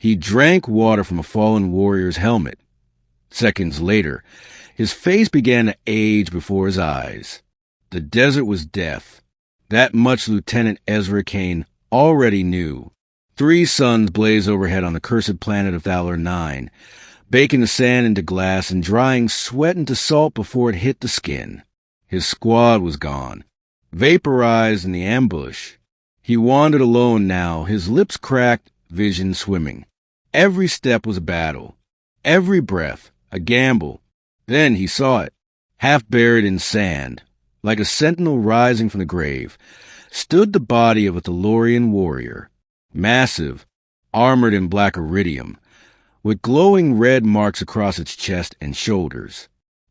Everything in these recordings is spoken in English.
He drank water from a fallen warrior's helmet. Seconds later, his face began to age before his eyes. The desert was death. That much Lieutenant Ezra Kane already knew. 3 suns blazed overhead on the cursed planet of Thaler 9, baking the sand into glass and drying sweat into salt before it hit the skin. His squad was gone, vaporized in the ambush. He wandered alone now, his lips cracked, vision swimming. Every step was a battle, every breath a gamble. Then he saw it, half buried in sand, like a sentinel rising from the grave, stood the body of a Thalorian warrior, massive, armored in black iridium, with glowing red marks across its chest and shoulders.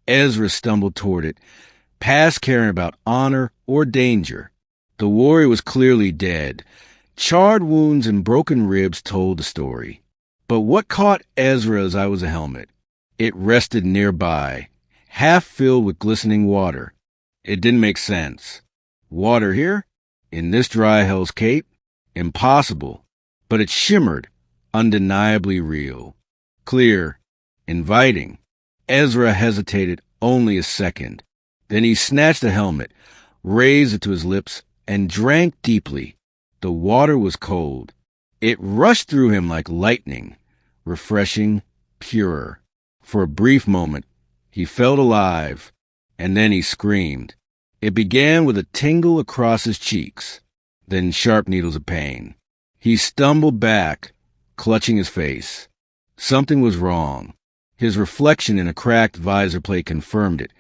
Ezra stumbled toward it, past caring about honor or danger. The warrior was clearly dead. Charred wounds and broken ribs told the story. But what caught Ezra's eye was a helmet. It rested nearby, half filled with glistening water. It didn't make sense. Water here? In this dry Hell's Cape? Impossible. But it shimmered, undeniably real. Clear, inviting. Ezra hesitated only a second. Then he snatched the helmet, raised it to his lips, and drank deeply. The water was cold. It rushed through him like lightning, refreshing, pure. For a brief moment, he felt alive, and then he screamed. It began with a tingle across his cheeks, then sharp needles of pain. He stumbled back, clutching his face. Something was wrong. His reflection in a cracked visor plate confirmed it.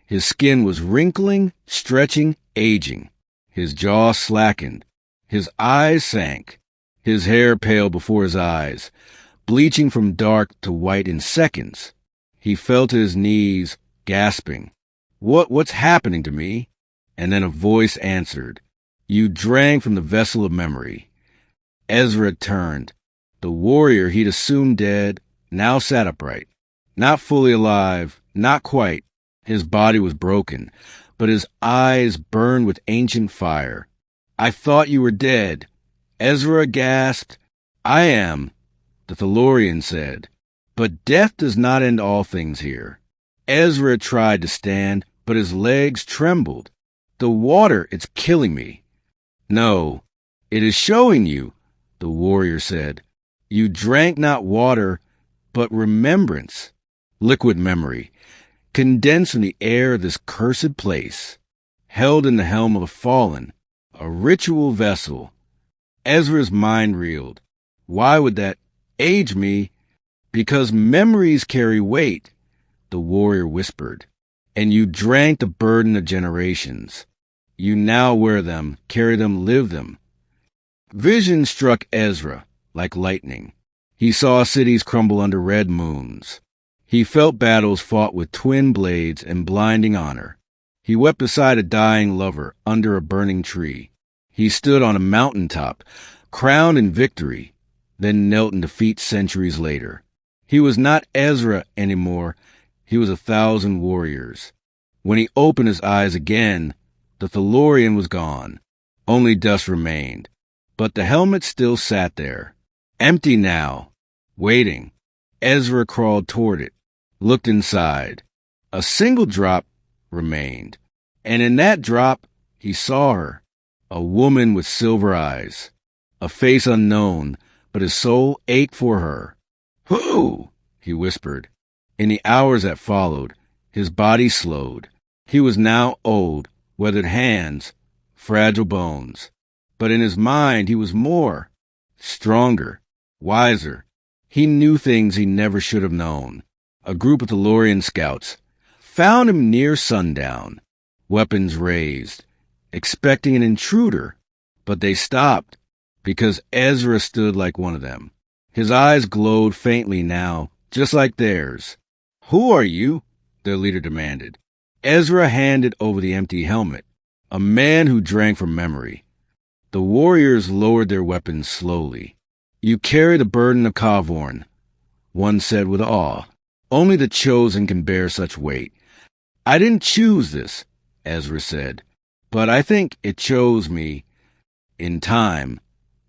His skin was wrinkling, stretching, aging. His jaw slackened. His eyes sank. His hair paled before his eyes, bleaching from dark to white in seconds. He fell to his knees, gasping. What's happening to me? And then a voice answered. You drank from the vessel of memory. Ezra turned. The warrior he'd assumed dead now sat upright. Not fully alive, not quite. His body was broken, but his eyes burned with ancient fire. I thought you were dead. Ezra gasped. I am, the Thalorian said. But death does not end all things here. Ezra tried to stand, but his legs trembled. The water, it's killing me. No, it is showing you, the warrior said. You drank not water, but remembrance, liquid memory, condensed from the air of this cursed place, held in the helm of the fallen, a ritual vessel. Ezra's mind reeled. Why would that age me? Because memories carry weight, the warrior whispered, and you drank the burden of generations. You now wear them, carry them, live them. Vision struck Ezra like lightning. He saw cities crumble under red moons. He felt battles fought with twin blades and blinding honor. He wept beside a dying lover under a burning tree. He stood on a mountaintop, crowned in victory, then knelt in defeat centuries later. He was not Ezra anymore. He was 1,000 warriors. When he opened his eyes again, the Thalorian was gone. Only dust remained. But the helmet still sat there, empty now, waiting. Ezra crawled toward it, looked inside. A single drop remained. And in that drop, he saw her, a woman with silver eyes, a face unknown, but his soul ached for her. Who? He whispered. In the hours that followed, his body slowed. He was now old, weathered hands, fragile bones. But in his mind, he was more, stronger, wiser. He knew things he never should have known. A group of Thalorian scouts found him near sundown, weapons raised, expecting an intruder. But they stopped, because Ezra stood like one of them. His eyes glowed faintly now, just like theirs. Who are you? Their leader demanded. Ezra handed over the empty helmet. A man who drank from memory. The warriors lowered their weapons slowly. You carry the burden of Kavorn, one said with awe. Only the chosen can bear such weight. I didn't choose this, Ezra said, but I think it chose me. In time,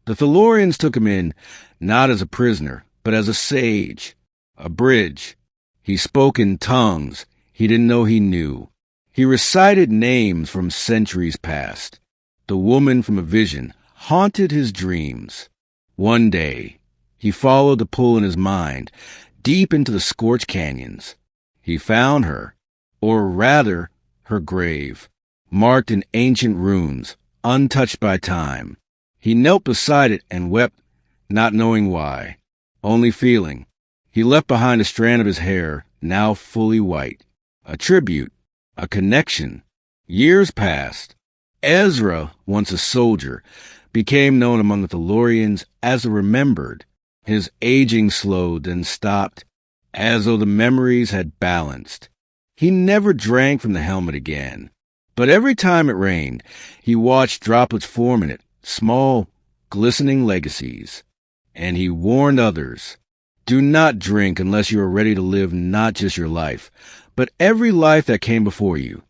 the Thalorians took him in, not as a prisoner, but as a sage, a bridge. He spoke in tongues he didn't know he knew. He recited names from centuries past. The woman from a vision haunted his dreams. One day, he followed the pull in his mind, deep into the scorched canyons. He found her, or rather, her grave, marked in ancient runes, untouched by time. He knelt beside it and wept, not knowing why, only feeling. He left behind a strand of his hair, now fully white. A tribute, a connection. Years passed. Ezra, once a soldier, became known among the Tellurians as the Remembered. His aging slowed, then stopped, as though the memories had balanced. He never drank from the helmet again. But every time it rained, he watched droplets form in it, small, glistening legacies. And he warned others, do not drink unless you are ready to live not just your life, but every life that came before you.